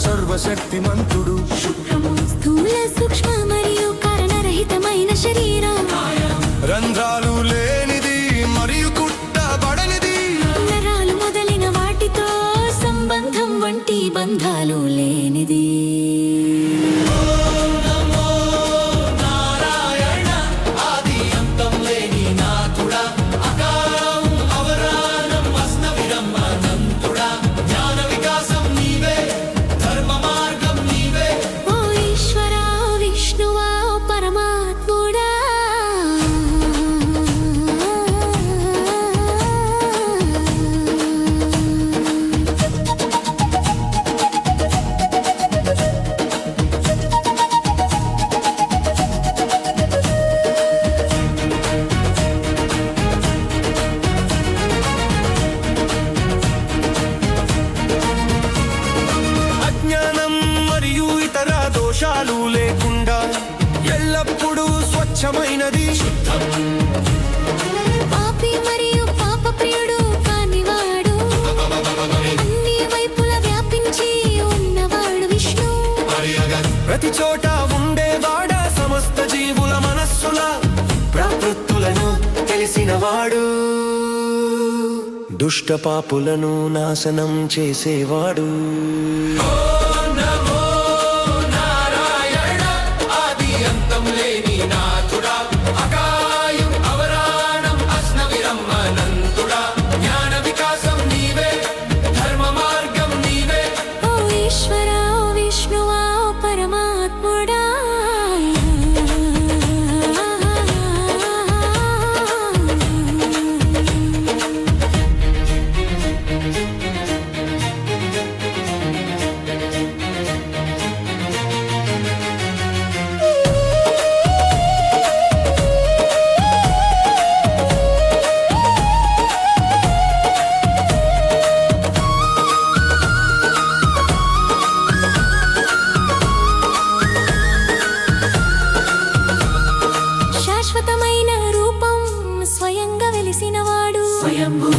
సర్వశక్తిమంతుడు. స్థూల సూక్ష్మ మరియు కారణరహితమైన శరీరం, రంధ్రాలు లేనిది మరియు కుట్టబడనిది, నరాలు మొదలైన వాటితో సంబంధం వంటి బంధాలు లేనిది. దోషాలు లేకుండా ఎల్లప్పుడూ స్వచ్ఛమైనది. పాపి మరియు పాప ప్రియుడు కానివాడు, అన్ని వైపుల వ్యాపించి ఉన్నవాడు విష్ణు. ప్రతి చోట ఉండేవాడ, సమస్త జీవుల మనస్సుల ప్రవృత్తులను తెలిసినవాడు, దుష్ట పాపులను నాశనం చేసేవాడు.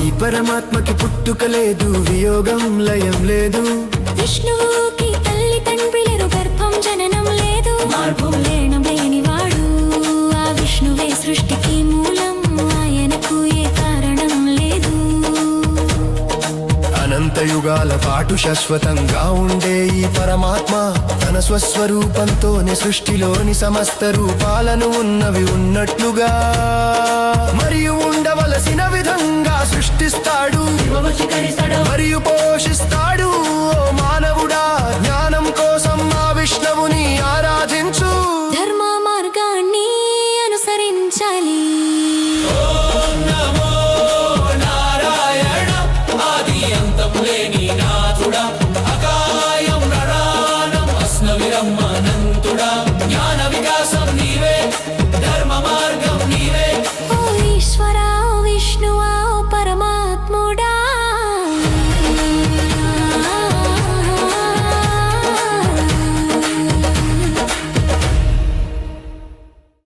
ఈ పరమాత్మకి పుట్టుక లేదు, వియోగం లయం లేదు. విష్ణువుకి తల్లి తండ్రి లేరు, గర్భం జననం లేదు, మార్పు లేనం లేనివాడు. ఆ విష్ణువే సృష్టికి మూలం, ఆయనకు ఏ కారణం లేదు. అనంత యుగాల పాటు శాశ్వతంగా ఉండే ఈ పరమాత్మ తన స్వస్వరూపంతోనే సృష్టిలోని సమస్త రూపాలను ఉన్నవి ఉన్నట్లుగా మరియు ఉండవలసిన విధంగా సృష్టిస్తాడు మరియు పోషిస్తాడు.